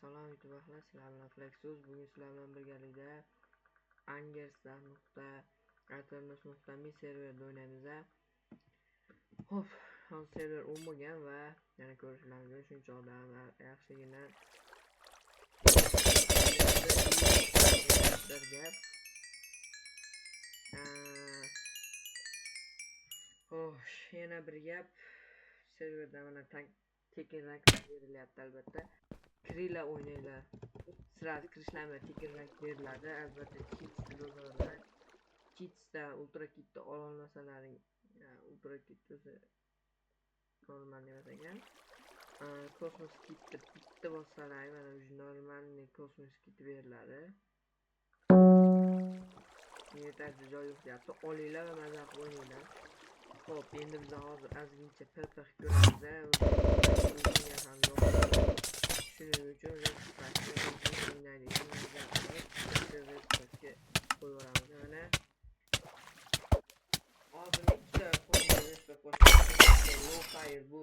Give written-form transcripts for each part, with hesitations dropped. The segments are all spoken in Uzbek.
Salom YouTube ahli, sizlar bilan Flexus. Bugun sizlar bilan birgalikda Angerstar.Aternos.me serverda o'ynaymiz. Xo'p, hozir server bo'lgan va yana ko'rishlaringiz shuncha odamlar yaxshigina gap. Xo'sh, yana bir gap. Serverda mana tekin ranklar berilyapti albatta. Kirila o'ynaylar. Sırası kirishlarga tekin rank beriladi. Albatta Kitsda ultra kitda ololmasalaring, ultra kit o'zi normal emas ekan. Kosmos kitda bitta bossalaring mana shu normalniy kosmos kit beriladi. Yetarli joy yo'q deyapti. Olinglar va maza qilib o'ynanglar. Xo'p, endi biz hozir ozgincha PP ko'ramiz. Shuning uchun qo'yaveramiz. Mana hozir ikkita low fire bu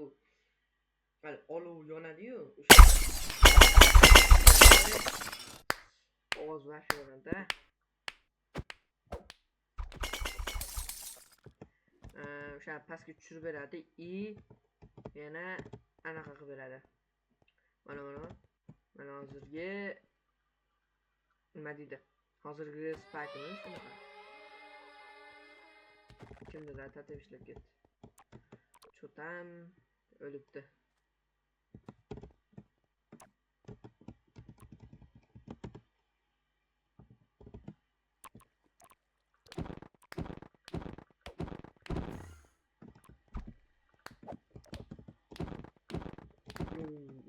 olov yonadi-yu, o'sha ovoz vashaveradi. O'sha pastga tushirib beradi и yana anaqa qilib beradi. Mana hozirgi nima deydi? Hozirgi spike'imiz shunaqa. Kimdir tatib ishlab ketdi. Cho'tam o'libdi.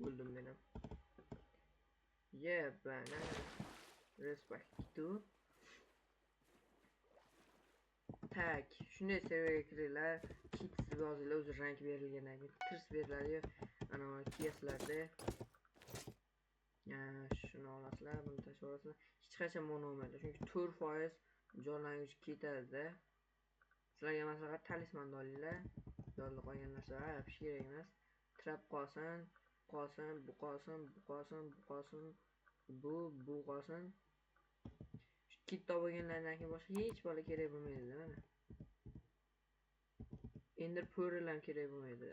O'ldim men ham. Bana respect to tag. Shunday serverga kiringlar. Kits deb yozinglar, o'zi rank berilgandan keyin kirs beriladi. Ana kiyaslarda shuni olasizlar, buni tashlab olasizlar. Hech qachon mono olmaydi, chunki 4% jonlangich ketadi. Sizlarga maslahat, talismanni olinglar. Yodda qolgan narsa hech kerak emas. Trap qolsin, bu qolsin. Bu qolsin. Kit topganlardan keyin boshqa hech bola kerak bo'lmaydi mana. Endi pearl ham kerak bo'lmaydi.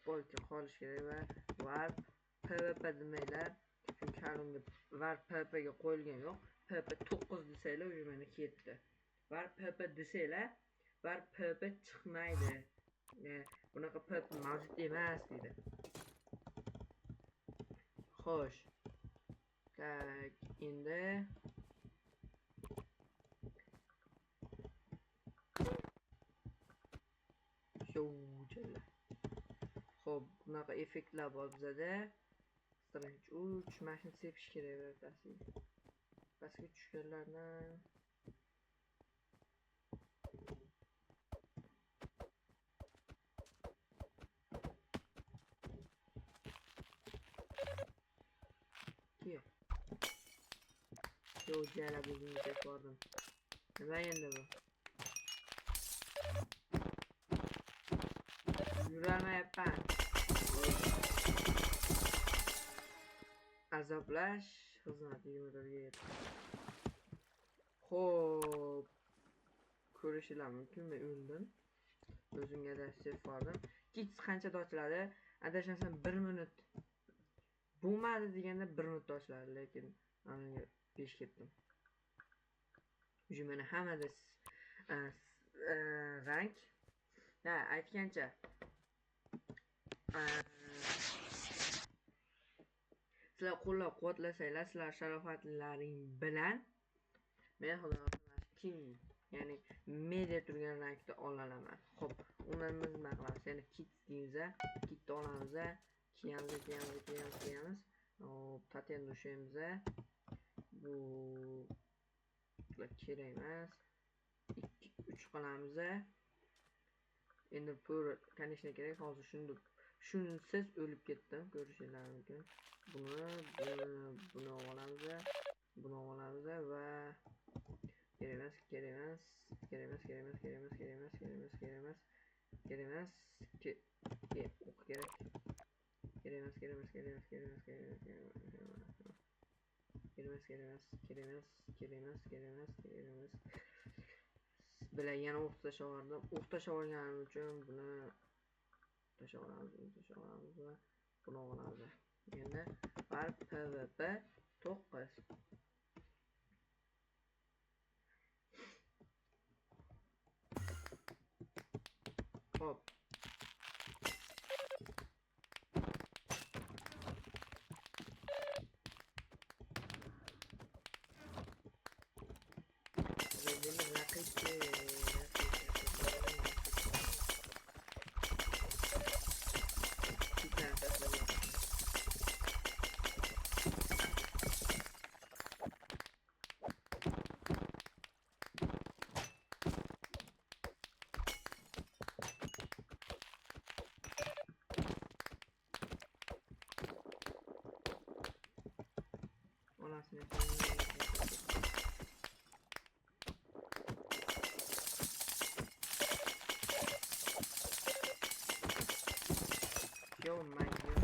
Bolka qolish kerak va warp PvP demanglar. Chunki hali warp PvP ga qo'yilgan yo'q. PvP 9 desanglar o'sha mana ketdi. Warp PvP desanglar, warp PvP chiqmaydi. Bunaqa PvP mavjud emas deydi. Xo'sh. Tak, endi Xo'p, bunaqa effektlar bor bizda. Strange uch mashina sepish kerak o'rtasiga. Pastga tushganlarni jala bizning bordim. Nima endi bu? Yurolmayapman. Azoblash xizmati 24 ga yetdi. Xo'p. Ko'rishinglar mumkin, men o'ldim. O'zimga da sef bordim. Kits qancha ochiladi? Adashmasam 1 minut. Bo'lmadi deganda 1 minut ochiladi, lekin aniga pesh ketdim. Shu meni hammada rank aytgancha sizlar qo'llab-quvvatlasanglar, sizlar sharofatlaring bilan men xudo kim, ya'ni media turgan rankda olalaman. Xo'p, undan biz nima qilamiz? Ya'ni kit deymiz, kitni olamiz, kiyamiz. Hop, patent o'shamiz. Bu kerak emas. 2-3 qilamiz. Endi pur kanishni kerak. Hozir shunsiz o'lib ketdim, ko'rishinglar mumkin. Buni olamiz va kerak Bilan yana o'q tashavardim. O'q tashavarganim uchun buni tashavaramiz va buni olamiz. Endi var PvP 9. Hop. Yo, my God.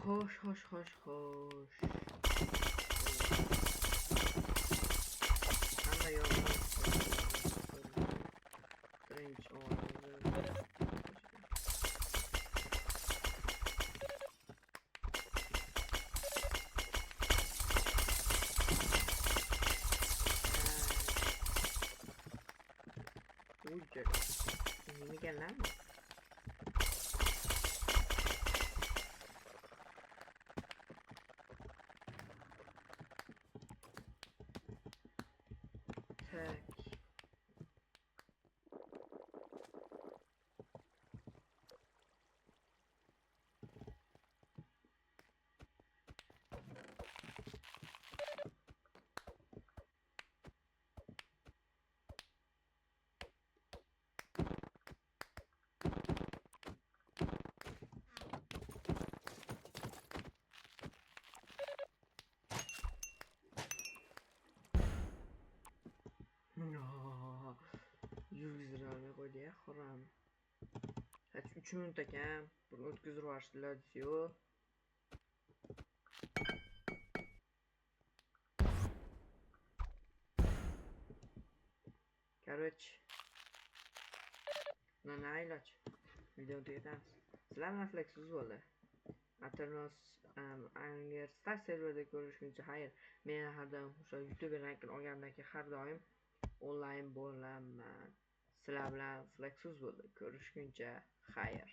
Xo'sh. Qanday yordam birinchi nima ekanlar? Tak. No. 100 lirani qo'ydi ya, xuram. Hech 3 minut ekan. Buni o'tkazib yuborishdilar desiyu. Короче. Nima iloj? Videoni tugatamiz. Sizlar bilan Flexus bo'ldi. Aternos Angerstar serverida ko'rishguncha xayr. Men har doim o'sha YouTube rankini olgandan keyin har doim onlayn bo'laman. Sizlar bilan Flexus bo'ldi. Ko'rishguncha xayr.